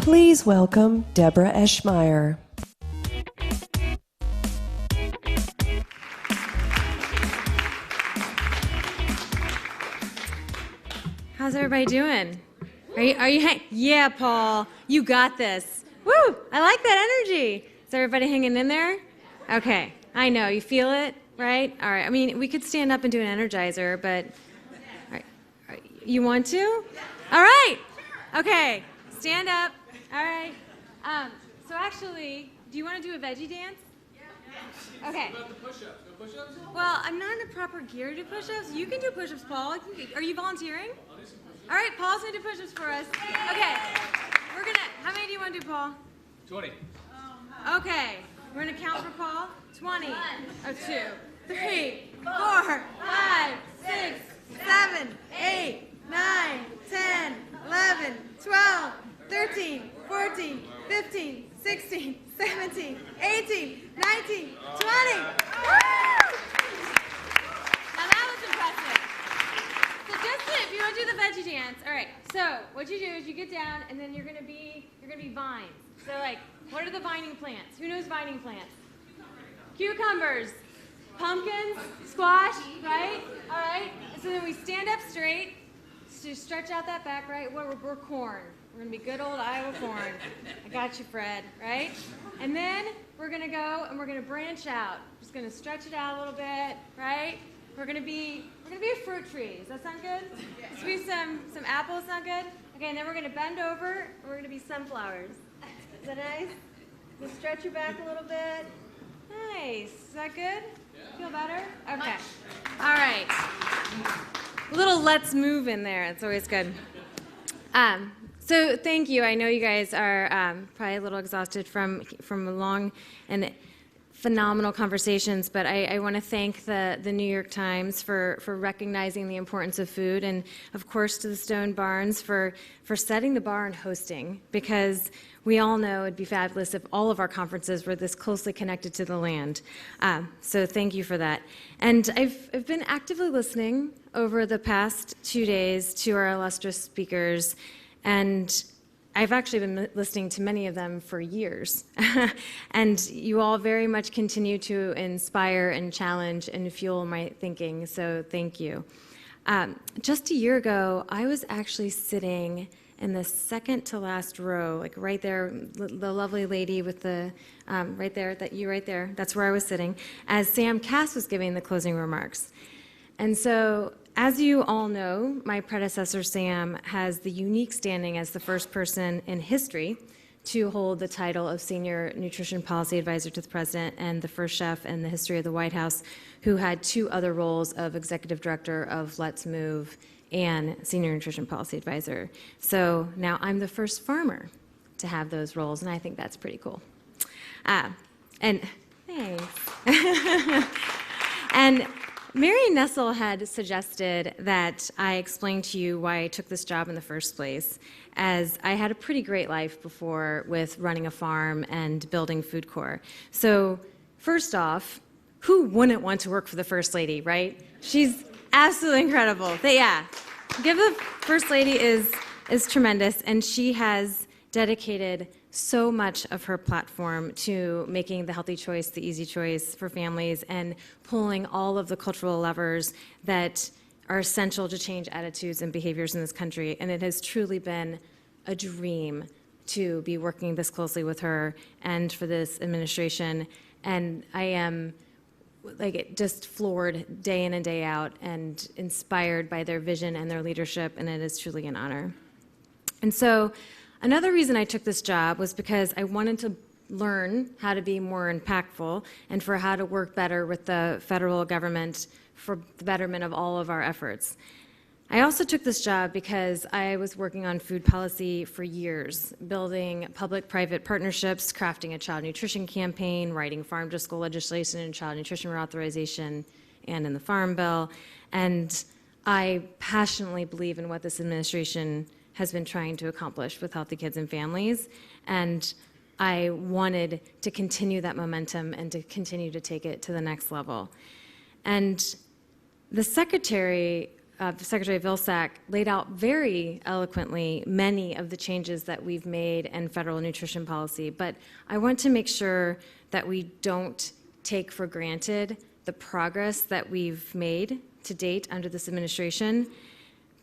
Please welcome Debra Eschmeyer. How's everybody doing? Are you yeah, Paul, you got this. Woo! I like that energy. Is everybody hanging in there? Okay, I know, you feel it, right? All right, I mean, we could stand up and do an energizer, but all right. You want to? All right, okay, stand up. All right. So actually, do you want to do a veggie dance? Yeah. Okay. What about the push-ups? No push-ups? Well, I'm not in the proper gear to do push-ups. You can do push-ups, Paul. Are you volunteering? I'll do some push-ups. All right, Paul's going to do push-ups for us. Okay. How many do you want to do, Paul? 20. Okay. We're going to count for Paul. 20. 1, 2, 3, 4, 5, 6, 7, 8, 9, 10, 11, 12, 13, 14, 15, 16, 17, 18, 19, 20. Woo! Now that was impressive. So just if you want to do the veggie dance, all right. So what you do is you get down, and then you're gonna be vines. So like, what are the vining plants? Who knows vining plants? Cucumbers, pumpkins, squash, right? All right. And so then we stand up straight, to stretch out that back, right? We're corn. We're going to be good old Iowa corn. I got you, Fred, right? And then we're going to go and we're going to branch out. Just going to stretch it out a little bit, right? We're going to be a fruit tree. Does that sound good? Let's be some apples. Sound good? Okay, and then we're going to bend over and we're going to be sunflowers. Is that nice? Just stretch your back a little bit. Nice. Is that good? Feel better? Okay. All right. A little let's move in there. It's always good. So thank you. I know you guys are probably a little exhausted from long and phenomenal conversations, but I want to thank the New York Times for recognizing the importance of food, and of course to the Stone Barns for setting the bar and hosting, because we all know it'd be fabulous if all of our conferences were this closely connected to the land. So thank you for that. And I've been actively listening over the past 2 days to our illustrious speakers, and I've actually been listening to many of them for years. And you all very much continue to inspire and challenge and fuel my thinking, so thank you. Just a year ago, I was actually sitting in the second to last row, like right there, the lovely lady with the, right there, that's where I was sitting, as Sam Cass was giving the closing remarks. And so, as you all know, my predecessor, Sam, has the unique standing as the first person in history to hold the title of Senior Nutrition Policy Advisor to the President, and the first chef in the history of the White House who had 2 other roles of Executive Director of Let's Move and Senior Nutrition Policy Advisor. So now I'm the first farmer to have those roles, and I think that's pretty cool. And thanks. And Mary Nessel had suggested that I explain to you why I took this job in the first place, as I had a pretty great life before with running a farm and building Food Corps. So first off, who wouldn't want to work for the First Lady, right? She's absolutely incredible. But yeah, give the First Lady is tremendous, and she has dedicated so much of her platform to making the healthy choice the easy choice for families and pulling all of the cultural levers that are essential to change attitudes and behaviors in this country. And it has truly been a dream to be working this closely with her and for this administration. And I am just floored day in and day out and inspired by their vision and their leadership, and it is truly an honor. And so another reason I took this job was because I wanted to learn how to be more impactful and for how to work better with the federal government for the betterment of all of our efforts. I also took this job because I was working on food policy for years, building public-private partnerships, crafting a child nutrition campaign, writing farm-to-school legislation and child nutrition reauthorization, and in the Farm Bill. And I passionately believe in what this administration has been trying to accomplish with healthy kids and families. And I wanted to continue that momentum and to continue to take it to the next level. And the Secretary Secretary Vilsack laid out very eloquently many of the changes that we've made in federal nutrition policy, but I want to make sure that we don't take for granted the progress that we've made to date under this administration,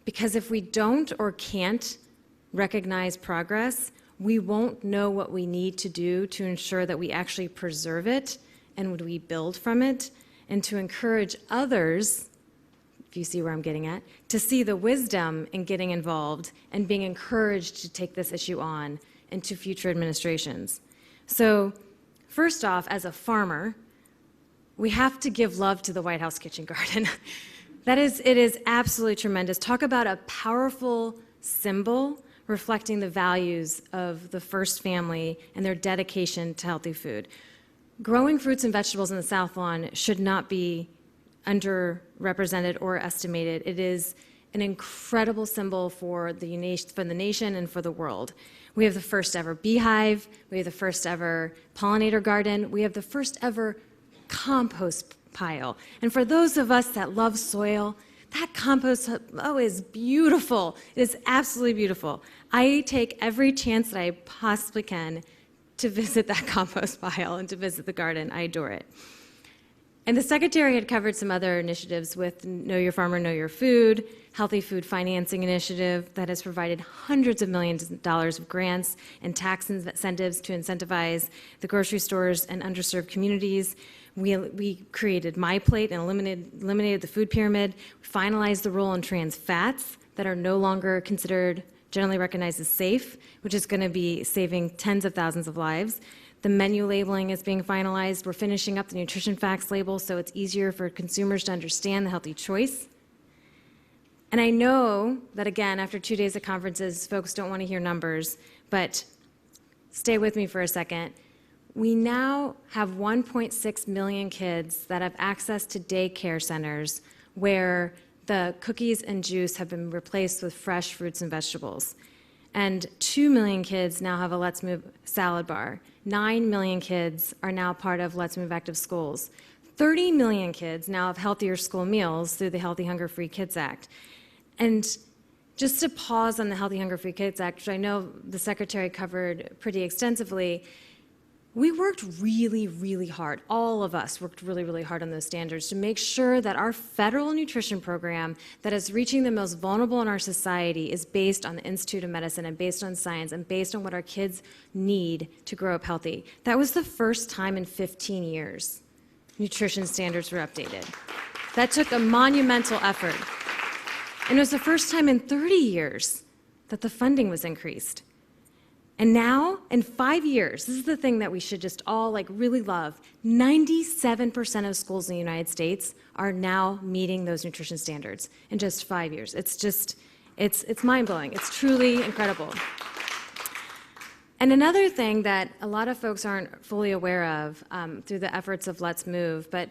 because if we don't or can't recognize progress, we won't know what we need to do to ensure that we actually preserve it and we build from it, and to encourage others, if you see where I'm getting at, to see the wisdom in getting involved and being encouraged to take this issue on into future administrations. So first off, as a farmer, we have to give love to the White House kitchen garden. It is absolutely tremendous. Talk about a powerful symbol reflecting the values of the first family and their dedication to healthy food. Growing fruits and vegetables in the South Lawn should not be underrepresented or estimated. It is an incredible symbol for the nation and for the world. We have the first ever beehive. We have the first ever pollinator garden. We have the first ever compost pile. And for those of us that love soil, that compost is beautiful. It is absolutely beautiful. I take every chance that I possibly can to visit that compost pile and to visit the garden. I adore it. And the Secretary had covered some other initiatives with Know Your Farmer, Know Your Food, Healthy Food Financing Initiative that has provided hundreds of millions of dollars of grants and tax incentives to incentivize the grocery stores and underserved communities. We created My Plate and eliminated the food pyramid. We finalized the rule on trans fats that are no longer considered generally recognized as safe, which is going to be saving tens of thousands of lives. The menu labeling is being finalized. We're finishing up the nutrition facts label so it's easier for consumers to understand the healthy choice. And I know that, again, after 2 days of conferences, folks don't want to hear numbers, but stay with me for a second. We now have 1.6 million kids that have access to daycare centers where the cookies and juice have been replaced with fresh fruits and vegetables. And 2 million kids now have a Let's Move salad bar. 9 million kids are now part of Let's Move Active Schools. 30 million kids now have healthier school meals through the Healthy Hunger Free Kids Act. And just to pause on the Healthy Hunger Free Kids Act, which I know the Secretary covered pretty extensively, we worked really, really hard. All of us worked really, really hard on those standards to make sure that our federal nutrition program that is reaching the most vulnerable in our society is based on the Institute of Medicine and based on science and based on what our kids need to grow up healthy. That was the first time in 15 years nutrition standards were updated. That took a monumental effort. And it was the first time in 30 years that the funding was increased. And now, in 5 years, this is the thing that we should just all really love, 97% of schools in the United States are now meeting those nutrition standards in just 5 years. It's mind-blowing. It's truly incredible. And another thing that a lot of folks aren't fully aware of through the efforts of Let's Move, but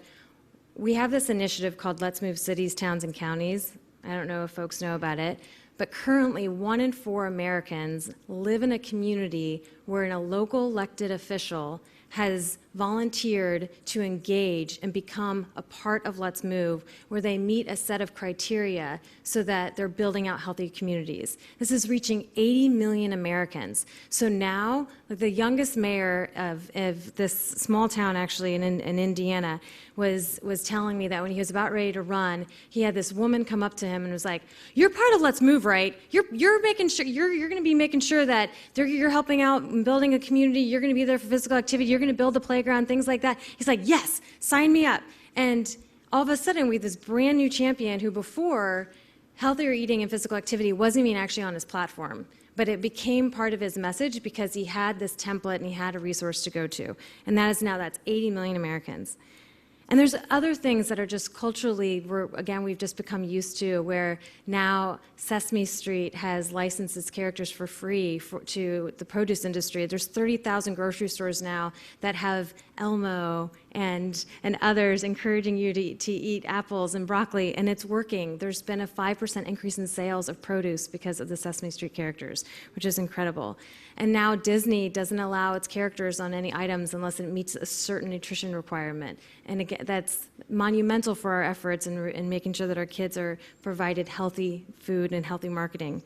we have this initiative called Let's Move Cities, Towns, and Counties. I don't know if folks know about it. But currently, 1 in 4 Americans live in a community where a local elected official has volunteered to engage and become a part of Let's Move, where they meet a set of criteria so that they're building out healthy communities. This is reaching 80 million Americans. So now, the youngest mayor of this small town, actually, in Indiana, was telling me that when he was about ready to run, he had this woman come up to him and was like, "You're part of Let's Move, right? You're making sure you're going to be making sure that you're helping out and building a community. You're going to be there for physical activity. You're going to build the playground, things like that." He's like, "Yes, sign me up." And all of a sudden, we have this brand new champion who before healthier eating and physical activity wasn't even actually on his platform. But it became part of his message because he had this template and he had a resource to go to. And that's 80 million Americans. And there's other things that are just culturally, we've just become used to, where now Sesame Street has licensed its characters for free to the produce industry. There's 30,000 grocery stores now that have Elmo and others encouraging you to eat apples and broccoli, and it's working. There's been a 5% increase in sales of produce because of the Sesame Street characters, which is incredible. And now Disney doesn't allow its characters on any items unless it meets a certain nutrition requirement. And again, that's monumental for our efforts in making sure that our kids are provided healthy food and healthy marketing.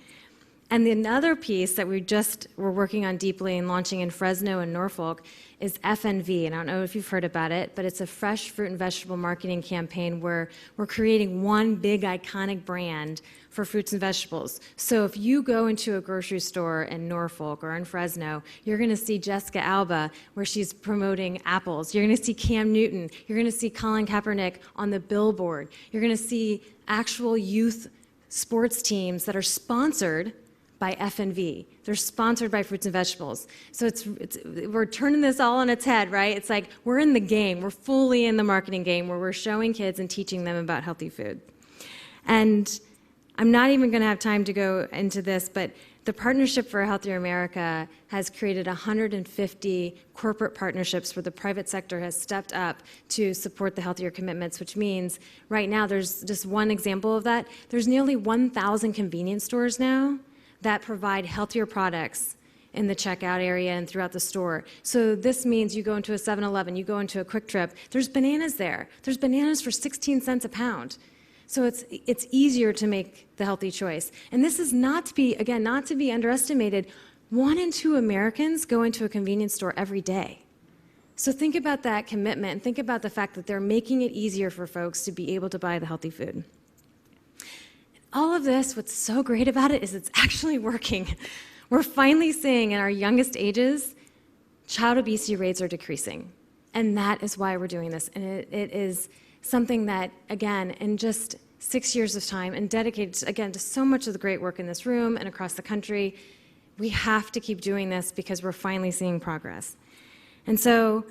And another piece that we're working on deeply and launching in Fresno and Norfolk is FNV. And I don't know if you've heard about it, but it's a fresh fruit and vegetable marketing campaign where we're creating one big iconic brand for fruits and vegetables. So if you go into a grocery store in Norfolk or in Fresno, you're going to see Jessica Alba where she's promoting apples. You're going to see Cam Newton. You're going to see Colin Kaepernick on the billboard. You're going to see actual youth sports teams that are sponsored by FNV. They're sponsored by fruits and vegetables. So we're turning this all on its head, right? It's like we're in the game. We're fully in the marketing game where we're showing kids and teaching them about healthy food. And I'm not even going to have time to go into this, but the Partnership for a Healthier America has created 150 corporate partnerships where the private sector has stepped up to support the healthier commitments, which means right now there's just one example of that. There's nearly 1,000 convenience stores now that provide healthier products in the checkout area and throughout the store. So this means you go into a 7-Eleven, you go into a Quick Trip, there's bananas there. There's bananas for 16 cents a pound. So it's easier to make the healthy choice. And this is not to be underestimated. 1 in 2 Americans go into a convenience store every day. So think about that commitment and think about the fact that they're making it easier for folks to be able to buy the healthy food. All of this, what's so great about it is it's actually working. We're finally seeing in our youngest ages, child obesity rates are decreasing. And that is why we're doing this. And it is something that, again, in just 6 years of time and dedicated, again, to so much of the great work in this room and across the country, we have to keep doing this because we're finally seeing progress. And so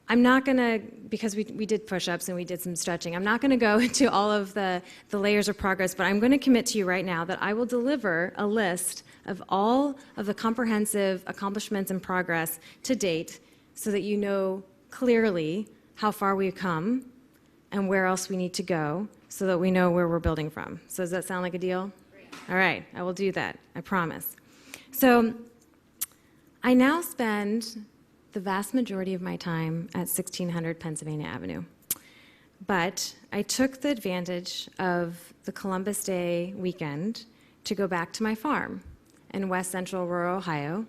I'm not going to, because we did push-ups and we did some stretching, I'm not going to go into all of the layers of progress, but I'm going to commit to you right now that I will deliver a list of all of the comprehensive accomplishments and progress to date so that you know clearly how far we've come and where else we need to go so that we know where we're building from. So does that sound like a deal? All right, I will do that, I promise. So I now spend the vast majority of my time at 1600 Pennsylvania Avenue. But I took the advantage of the Columbus Day weekend to go back to my farm in west central rural Ohio,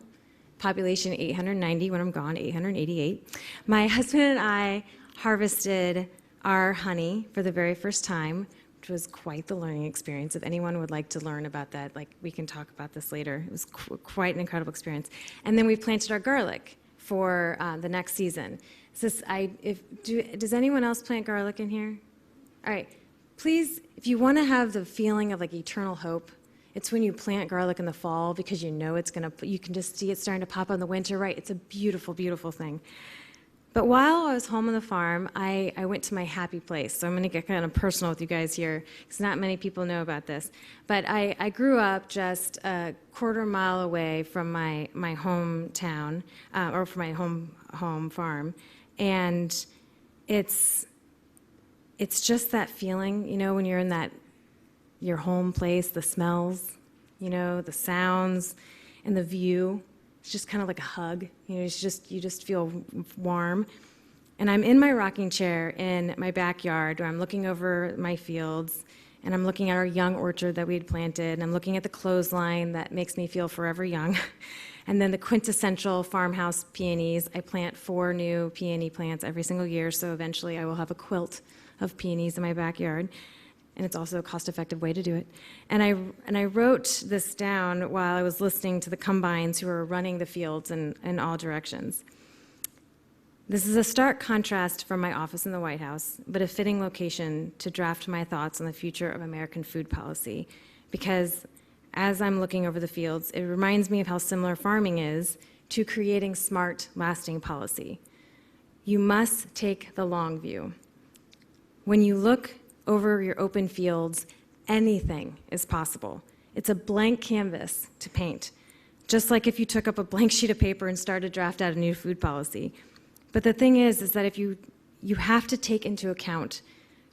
population 890, when I'm gone, 888. My husband and I harvested our honey for the very first time, which was quite the learning experience. If anyone would like to learn about that, we can talk about this later. It was quite an incredible experience. And then we planted our garlic for the next season. Does anyone else plant garlic in here? All right, please, if you want to have the feeling of eternal hope, it's when you plant garlic in the fall because you know you can just see it starting to pop in the winter, right? It's a beautiful, beautiful thing. But while I was home on the farm, I went to my happy place. So I'm going to get kind of personal with you guys here because not many people know about this. But I grew up just a quarter mile away from my hometown, or from my home farm. And it's just that feeling, when you're in your home place, the smells, the sounds, and the view. It's just kind of like a hug. You just feel warm. And I'm in my rocking chair in my backyard where I'm looking over my fields and I'm looking at our young orchard that we had planted and I'm looking at the clothesline that makes me feel forever young. And then the quintessential farmhouse peonies. I plant 4 new peony plants every single year, so eventually I will have a quilt of peonies in my backyard. And it's also a cost-effective way to do it. And I wrote this down while I was listening to the combines who were running the fields in all directions. This is a stark contrast from my office in the White House, but a fitting location to draft my thoughts on the future of American food policy, because as I'm looking over the fields, it reminds me of how similar farming is to creating smart, lasting policy. You must take the long view. When you look over your open fields, anything is possible. It's a blank canvas to paint, just like if you took up a blank sheet of paper and started to draft out a new food policy. But the thing is that if you have to take into account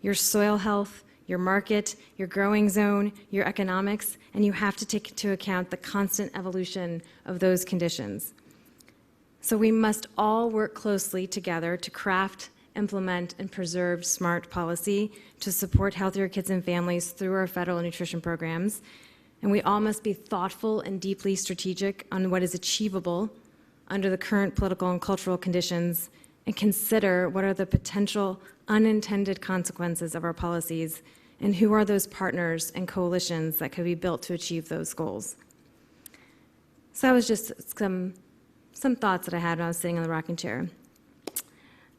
your soil health, your market, your growing zone, your economics, and you have to take into account the constant evolution of those conditions. So we must all work closely together to craft implement, and preserve smart policy to support healthier kids and families through our federal nutrition programs. And we all must be thoughtful and deeply strategic on what is achievable under the current political and cultural conditions, and consider what are the potential unintended consequences of our policies, and who are those partners and coalitions that could be built to achieve those goals. So that was just some thoughts that I had when I was sitting in the rocking chair.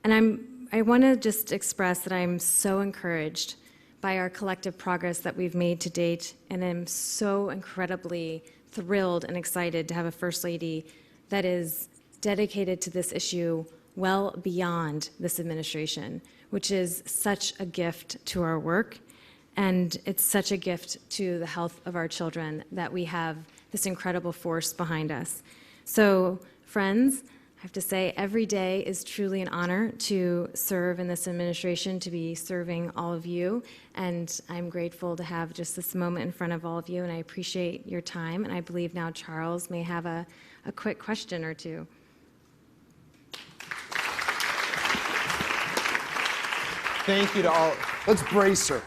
And I want to just express that I'm so encouraged by our collective progress that we've made to date, and I'm so incredibly thrilled and excited to have a First Lady that is dedicated to this issue well beyond this administration, which is such a gift to our work, and it's such a gift to the health of our children that we have this incredible force behind us. So, friends, I have to say every day is truly an honor to serve in this administration, to be serving all of you, and I'm grateful to have just this moment in front of all of you, and I appreciate your time, and I believe now Charles may have a quick question or two. Thank you to all. Let's brace her.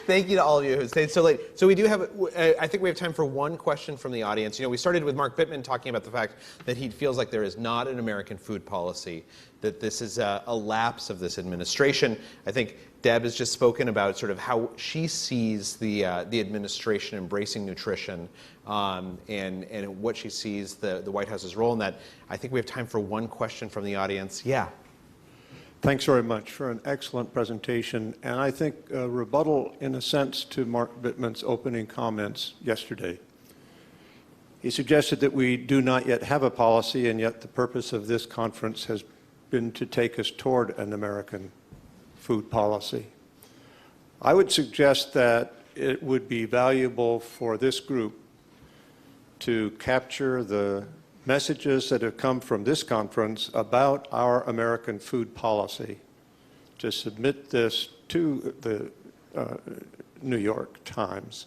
Thank you to all of you who stayed so late. So we do have, I think we have time for one question from the audience. You know, we started with Mark Bittman talking about the fact that he feels like there is not an American food policy, that this is a lapse of this administration. I think Deb has just spoken about sort of how she sees the administration embracing nutrition and what she sees the White House's role in that. I think we have time for one question from the audience. Yeah. Thanks very much for an excellent presentation, and I think a rebuttal, in a sense, to Mark Bittman's opening comments yesterday. He suggested that we do not yet have a policy, and yet the purpose of this conference has been to take us toward an American food policy. I would suggest that it would be valuable for this group to capture the messages that have come from this conference about our American food policy, to submit this to the New York Times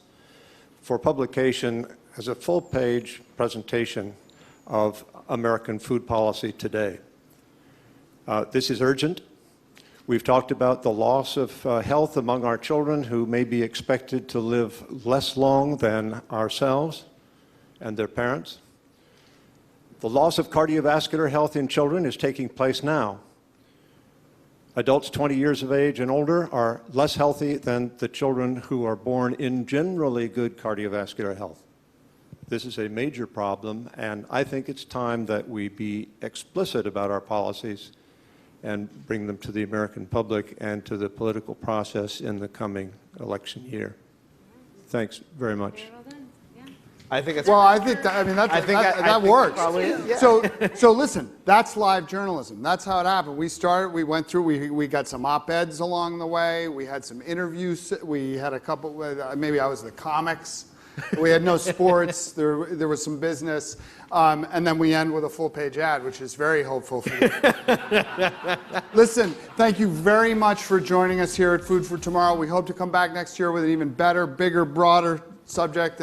for publication as a full-page presentation of American food policy today. This is urgent. We've talked about the loss of health among our children who may be expected to live less long than ourselves and their parents. The loss of cardiovascular health in children is taking place now. Adults 20 years of age and older are less healthy than the children who are born in generally good cardiovascular health. This is a major problem, and I think it's time that we be explicit about our policies and bring them to the American public and to the political process in the coming election year. Thanks very much. I think it's Well, I think that, I mean, that works. Yeah. So listen, that's live journalism. That's how it happened. We went through, we got some op-eds along the way. We had some interviews. We had a couple, maybe I was the comics. We had no sports. There was some business. And then we end with a full-page ad, which is very hopeful for you. Listen, thank you very much for joining us here at Food for Tomorrow. We hope to come back next year with an even better, bigger, broader subject.